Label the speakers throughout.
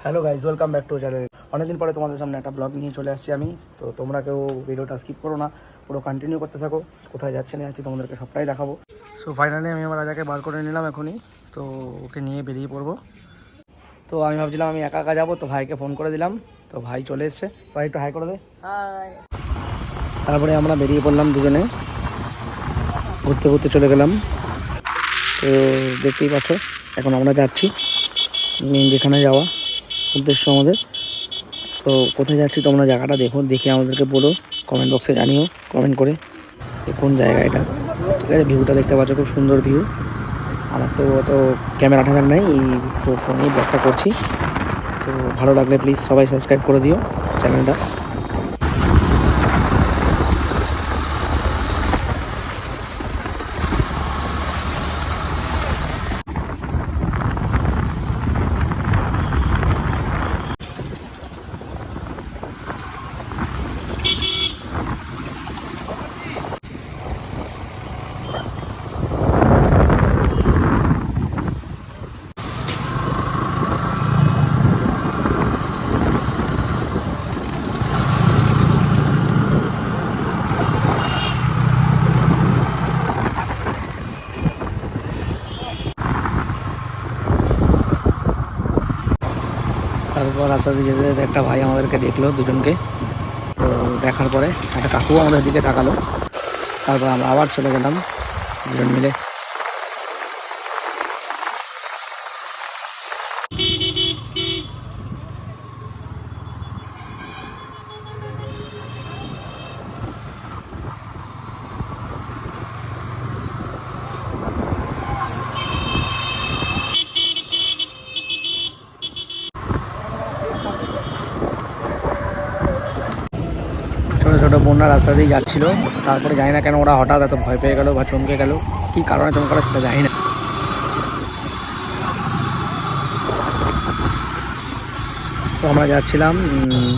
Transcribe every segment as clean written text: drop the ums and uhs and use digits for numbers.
Speaker 1: Hello guys, welcome back to channel. অনেকদিন পরে তোমাদের সামনে একটা ব্লগ নিয়ে চলে আসছি আমি। তো তোমরা কেউ ভিডিওটা স্কিপ করো না, পুরো কন্টিনিউ করতে থাকো। কোথায় যাচ্ছে না যাচ্ছি তোমাদেরকে সবটাই দেখাবো। সো ফাইনালি আমি আমার রাজাকে বার করে নিলাম এখনই, তো ওকে নিয়ে বেরিয়ে পড়বো। তো আমি ভাবছিলাম আমি একা একা যাবো, তো ভাইকে ফোন করে দিলাম, তো ভাই চলে এসছে। ভাই একটু হাই করে দে। হাই। তারপরে আমরা বেরিয়ে পড়লাম দুজনে, ঘুরতে ঘুরতে চলে গেলাম। তো দেখতেই পাচ্ছ এখন আমরা যাচ্ছি মেন যেখানে যাওয়া উদ্দেশ্য আমাদের। তো কোথায় যাচ্ছি তোমরা জায়গাটা দেখো, দেখে আমাদেরকে বলো, কমেন্ট বক্সে জানিও কমেন্ট করে কোন জায়গা এটা। ঠিক আছে, ভিউটা দেখতে পাচ্ছ, খুব সুন্দর ভিউ। আমার তো অত ক্যামেরা ট্যামেরা নেই, এই ফোনেই ব্লগটা করছি। তো ভালো লাগলে প্লিজ সবাই সাবস্ক্রাইব করে দিও চ্যানেলটা। তারপর রাস্তা দিয়ে যেতে যেতে একটা ভাই আমাদেরকে দেখলো দুজনকে। তো দেখার পরে একটা কাকুও আমাদের দিকে তাকালো। তারপর আমরা আবার চলে গেলাম দুজন মিলে। ছোটো ছোটো বোনরা রাস্তা দিয়ে যাচ্ছিলো। তারপরে জানি না কেন ওরা হঠাৎ এত ভয় পেয়ে গেলো বা চমকে গেল, কী কারণে চমকালো সেটা জানি না। তো আমরা যাচ্ছিলাম,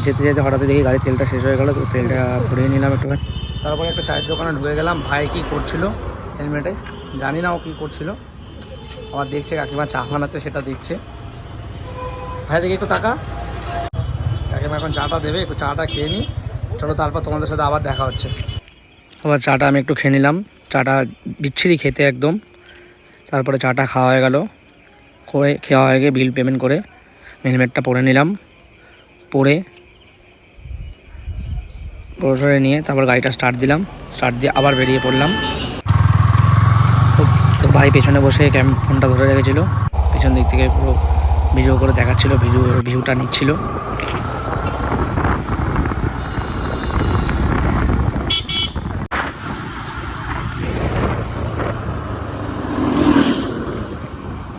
Speaker 1: যেতে যেতে হঠাৎ দেখি গাড়ির তেলটা শেষ হয়ে গেলো, তো তেলটা ভরিয়ে নিলাম একটুখানি। তারপরে একটা চায়ের দোকানে ঢুকে গেলাম। ভাই কী করছিল হেলমেটে, জানি না ও কী করছিল। আবার দেখছে কাকিমা চা বানাচ্ছে, সেটা দেখছে। ভাই দেখি একটু টাকা, কাকিমা এখন চাটা দেবে, একটু চাটা খেয়ে নিই। চলো তারপর তোমাদের সাথে আবার দেখা হচ্ছে। আবার চাটা আমি একটু খেয়ে নিলাম, চাটা বিচ্ছিরি খেতে একদম। তারপরে চাটা খাওয়া হয়ে গেল, খাওয়া হয়ে গিয়ে বিল পেমেন্ট করে হেলমেটটা পরে নিলাম। পরে নিয়ে তারপর গাড়িটা স্টার্ট দিলাম, স্টার্ট দিয়ে আবার বেরিয়ে পড়লাম। তো ভাই পেছনে বসে ফোনটা ধরে রেখেছিলো, পেছন দিক থেকে পুরো ভিডিও করে দেখাচ্ছিলো, ভিউটা নিচ্ছিল।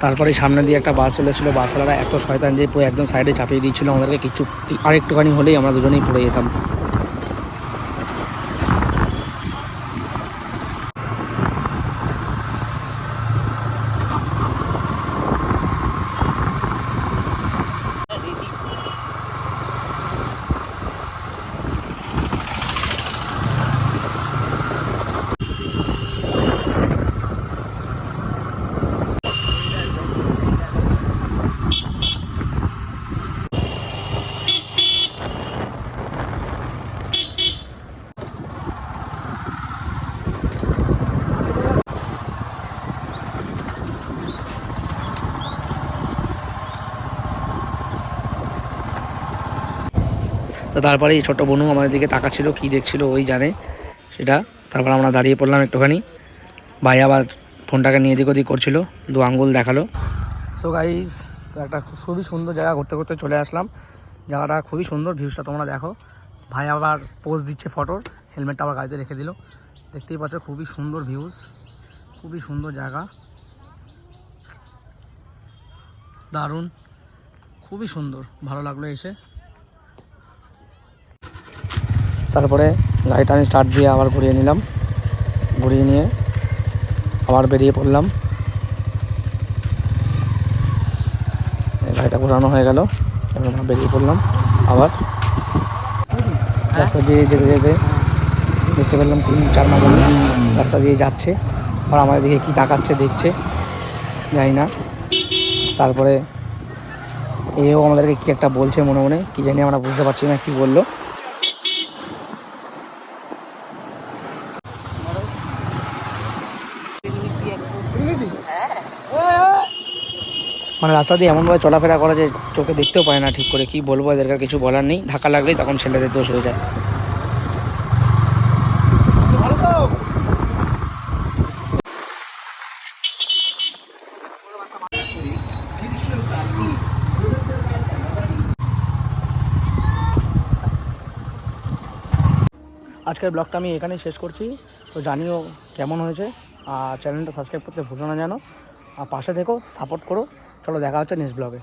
Speaker 1: তারপরে সামনে দিয়ে একটা বাস চলেছিলো, বাসওয়ালারা এত শয়তান যে পুরো একদম সাইডে চাপিয়ে দিচ্ছিলো আমাদেরকে। কিছু আরেকটুখানি হলেই আমরা দুজনেই পড়ে যেতাম। তো তারপরে এই ছোটো বোনু আমাদের দিকে তাকাচ্ছিল, কী দেখছিল ওই জানে সেটা। তারপর আমরা দাঁড়িয়ে পড়লাম একটুখানি। ভাই আবার ফোনটাকে নিয়ে এদিক ওদিক করছিল, দু আঙ্গুল দেখালো। সো গাইজ, তো একটা খুবই সুন্দর জায়গা ঘুরতে ঘুরতে চলে আসলাম। জায়গাটা খুবই সুন্দর, ভিউজটা তোমরা দেখো। ভাই আবার পোজ দিচ্ছে ফটোর, হেলমেটটা আবার গাড়িতে রেখে দিল। দেখতেই পাচ্ছ খুবই সুন্দর ভিউজ, খুবই সুন্দর জায়গা, দারুণ, খুবই সুন্দর, ভালো লাগলো এসে। তারপরে গাড়িটা আমি স্টার্ট দিয়ে আবার ঘুরিয়ে নিলাম, ঘুরিয়ে নিয়ে আবার বেরিয়ে পড়লাম। গাড়িটা ঘোরানো হয়ে গেল, এবার আমরা বেরিয়ে পড়লাম আবার। রাস্তা দিয়ে যেতে যেতে দেখতে পেলাম 3-4 নম্বর রাস্তা দিয়ে যাচ্ছে, আর আমাদের দিকে কী তাকাচ্ছে দেখছে জানি না। তারপরে এও আমাদেরকে কি একটা বলছে মনে মনে, কি জানি আমরা বুঝতে পারছি না কি বললো। মানে রাস্তা দিয়ে এমনভাবে চলাফেরা করা যে চোখে দেখতেও পায় না ঠিক করে, কি বলবো, এদেরকে কিছু বলার নেই। ধাক্কা লাগলেই তখন ছেলেদের দোষ হয়ে যায়। আজকের ব্লগটা আমি এখানেই শেষ করছি। তো জানিও কেমন হয়েছে, আর চ্যানেলটা সাবস্ক্রাইব করতে ভুলো না যেন, আর পাশে থেকো, সাপোর্ট করো। চলো দেখা হচ্ছে নেক্সট ব্লগে।